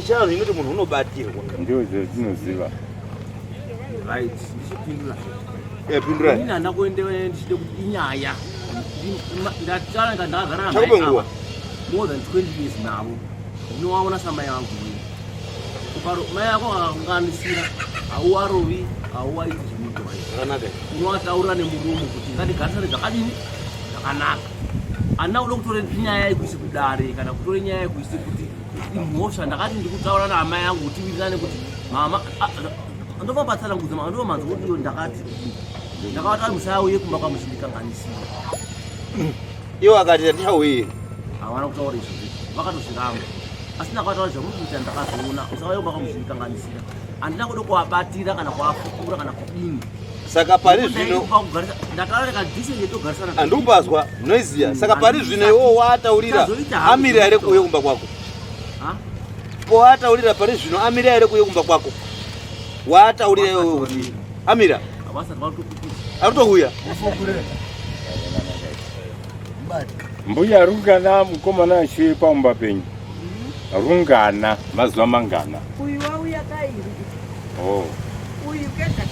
chano ingoti munhu unobatirwa. Ndio dzinoziva. Right. Ndishipindura. Pindura. Ini ndana kuendewe ndishide kuti inyaya. Ndatanga ndagara naye. More than 20 years now. Unowaona sama yangu. Mufaro mai yako akanganisira auwarovi auwaiti zvimuto zvakanaka. Unoataura nemurumu kuti ngatigarisane zvakadini zvakanaka. Ana uda kutora nyaya yekuisi kudare kana kutora nyaya yekuisi kuti imhosva ndakati ndikutaura naamai yangu kuti tiwirirane kuti mama ndomabatsana ngudza mama ndomanzi kuti iyo ndakati ndakawata musauye kumba kwamushindikanganisira. Iwo akati ndauye. Hawana kutaura izvi vakatosvikanga. Asi ndakataura zvamukuita ndakazoona usauye kumba kwamushindikanganisira. Handina kuda kuvabatira kana kuafukura kana kudini. Saka pari zvino andikupazwa noiziya. Saka pari zvino iwo wataurira amira ere kuuye kumba kwako. Wataurira pari zvino amira ere kuuye kumba kwako. Wataurira iwe kuti amira aritokuya. Mbuya rungana mukomana ashiwe pamba penyu. Rungana mazuva mangana. Uyu wauya kairi. Oh. Uyu kega.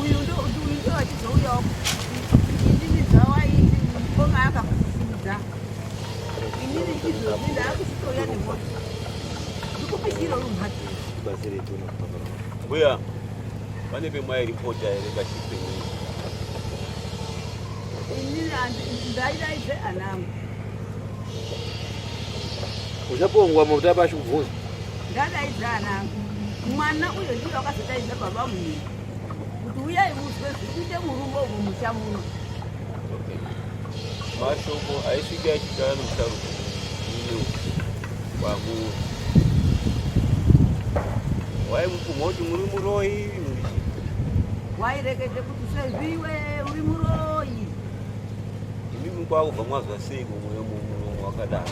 Uyu ndo achizouyawo. Inini zvawaiti mukomana akakusimudza. Inini chizozvinda akuchitouya nemota. Ndikupishira rumhati. Mbuya pane pemwairipota ere pachipenyu. Inini ndaidaidze anangu. Uchapongwa mafuta pashi kubvunza. Ndadaidze anangu. Mwana uyo ndiye akazodaidza baba munhu. Kuti uyai muzwe zvikuite murumbo mumusha muno. Mashoko aisvika achigara nomutauro ino kwamu. Waimupumoti muri muroyi. Wairekete kuti seviwe uri muroyi. Imi kwakubva mwazwa sei kumwoyo muno wakadaro.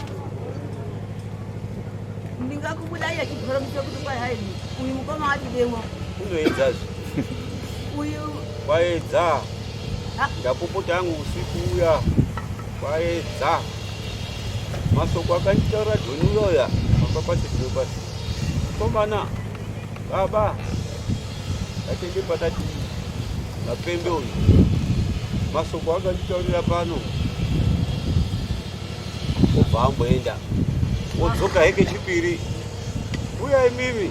Ndingakubudai achibhoromise kuti kwai hai uyu mukoma achidemwo. Unoedzazve. Uyu kwaedza. Ndapopota yangu usiku uya. Kwaedza. Masoko akanditaura dhoniroya pamba pachidziro pasi. Komana baba atende patati mapembe uyu. Masoko akanditaurira pano. Obva amboenda. Wodzoka heke chipiri. Uya imimi.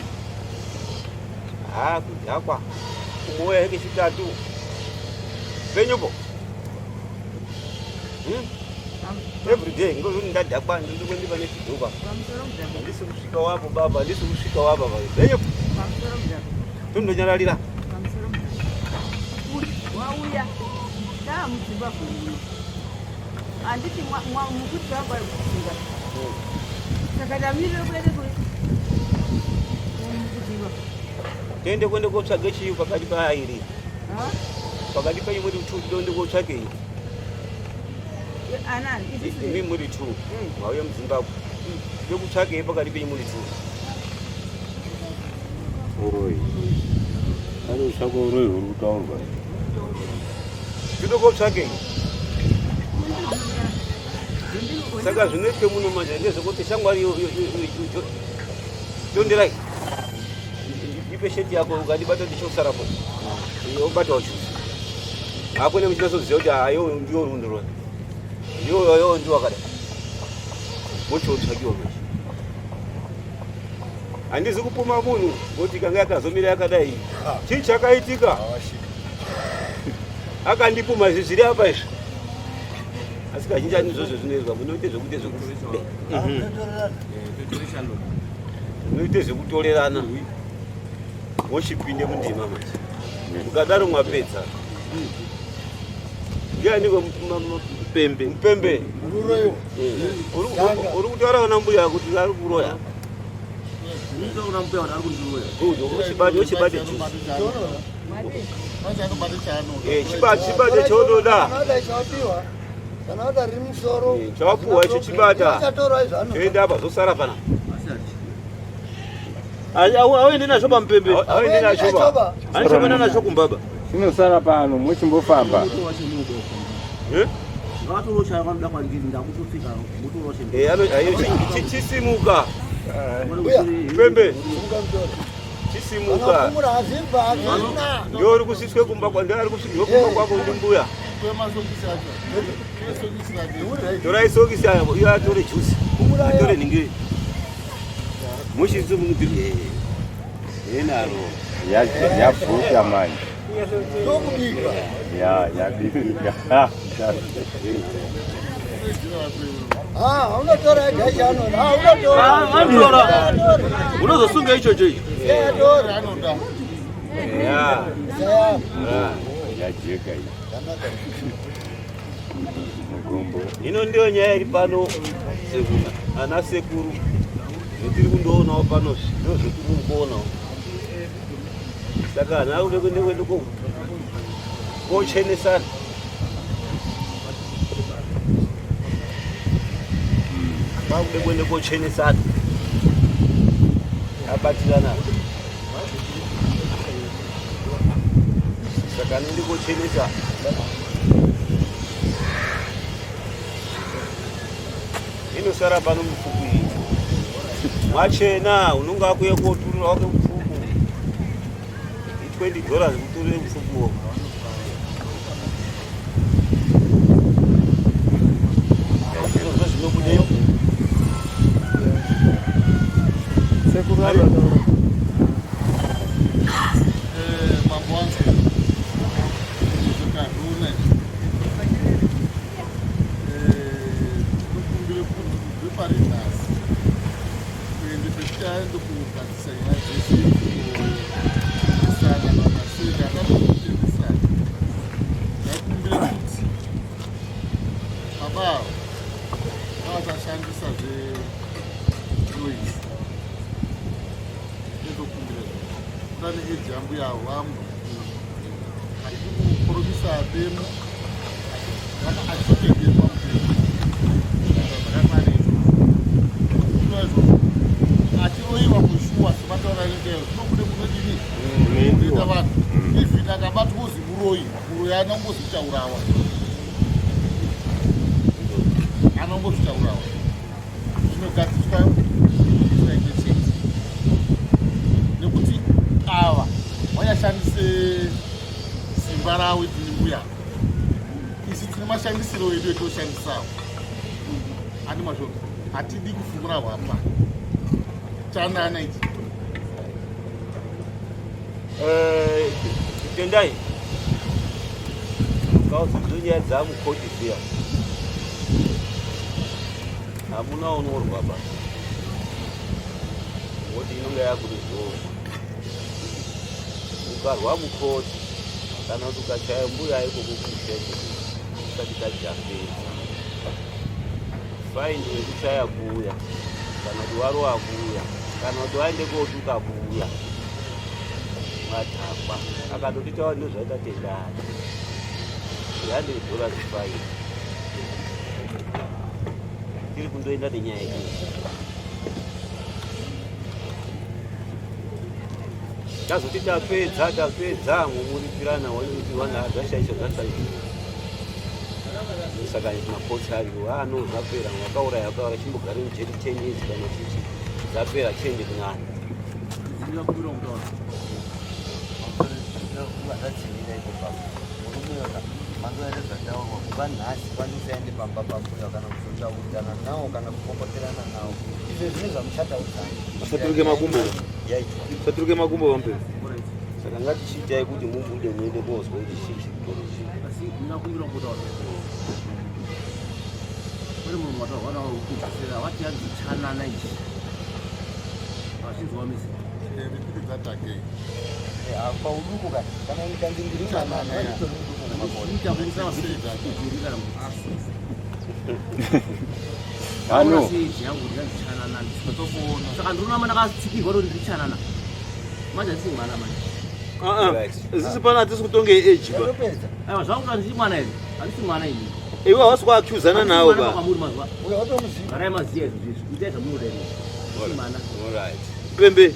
Kudhakwa. Kumouya heke chitatu. Penyupo. Every day ngokuti ndadhakwa ndikundi pane chidhuba. Ndisi kusvika wapo baba, ndisi kusvika wapo baba. Penyupo. Tundonyararira. Wauya. Mudzimba kuno. Anditi mukuti wabva kufunga. Saka ndamirire kuende mukudziva. Tende kuende kotsvage chiyu pakati pairi. Pakati penyu muri 2 ndonde kotsvagei. Anani? Imi muri 2. Wauya muZimbabwe. Ndekutsvagei pakati penyu muri 2. Uroi. Ari ushako uroi huri kutaurwa. Ndinokotsvagei. Saka zvinoitwe muno manje ndezvekuti shamwari tonderai. Ndipe sheti yako ukandibata ndichosarapo. Ubata wacho. Hakuna muchizoziva kuti ayo ndiyo runduro. Yo ndiyo wakada. Mocho tsvagiwa manje. Handizi kupuma munhu kuti kanga yakazomira yakadai. Chii chakaitika? Akandipuma zviri apa izvi. Asi kazhinji anizvozvo zvinoizwa munoite zvekuite zvekuti. Munoite zvekutorerana. Mochipinde mundima manje. Mukadaro mwapedza. Ndiani mupembe? Mupembe. Uri kutaura kana mbuya kuti ari kuroya. Ndinoona mbuya ari kundiroya. Good, uchibate juice. Chibate chododa. Chapuwa icho chibata. Choenda apa zosara pana. Awendi nazvo pamupembe. Awendi nazvo pa. Anishobana nazvo kumbaba. Chinosara pano mochimbofamba. Ngatorocha kwamda kwandiri ndakutofika mutoroshe. Chisimuka. Pembe. Chisimuka. Yori kusiswe kumba kwa ndari kusiswe kumba kwa kumbuya. Torai sokisi aya, iya tore juice. Tore ningi. Mushizu mungudiri. Enaro. Ya fruta mani. Ya bibika. Unotora gashano. Unotora. Unozosunga icho icho. Ya jeka hii. Mugombo. Ino ndio nyaya iri pano sekuna. Ana sekuru. Ndiri kundoona pano ndio zvekuri kuona. Saka na uri kwende kochenesana. Bakude kwende kochenesana. Abatirana. Saka ndi kochenesa. Ino sara pano mfuku iyi. Mwachena unonga kuye koturira wake mfuku. $20 kuturira mfuku wo. Atidi kufungura hapa. Chana na hizi. Tendai. Kauzi dunia zamu koti pia. Hamuna onoro baba. Wodi inonga yako ndizo. Ukarwa mukoti. Kana tukachaya mbuya iko kukusheke. Katika jamii. Fine wekuchaya kuuya kana kuti waro wakuuya kana kuti waende kotuka kuuya matakwa akatoti tawa ndozvaita tendani $100 fine tiri kundoenda nenyaya iyi tazoti tapedza mumuripirana waiti wana zvashaisha saka makotsi ariwo zvapera wakauraya chimbogare mujeti 10 years kana chichi zvapera change kunani Saturuke makumbo wampe saka ngatichiitai kuti mubude muende kozwa kuti chii chikoro chii Kuri munhu watawana ukuzvisera wati yadzichana ichi vachizwa misi ndiridzatake apa uduku kana ndingirina ano yangu ndichana saka ndinoona mana kasitsikirwa kuti ndichanana manje si mwana manje zisi pana atisi kutonge age ba aiwa zvakuti handisi mwana here handisi mwana ini iwe waswa akuzana nawo ba uyo watomuziva garai maziya izvo zvizvi kuita zvamunoda ini mwana alright Pembe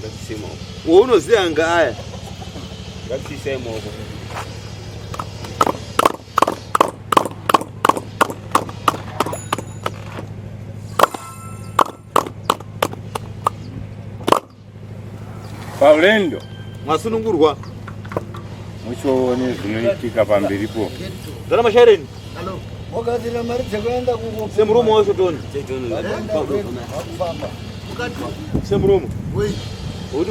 ngatisema waunoziya ngaya ngatisema uko Paulendo. Masunungurwa. Muchoone zvinoitika pamberipo. Zana mashaireni. Hello. Wakazira mari dzekuenda kungo. Semuromo wasotoni. Wakufamba. Semuromo. Wei. Uri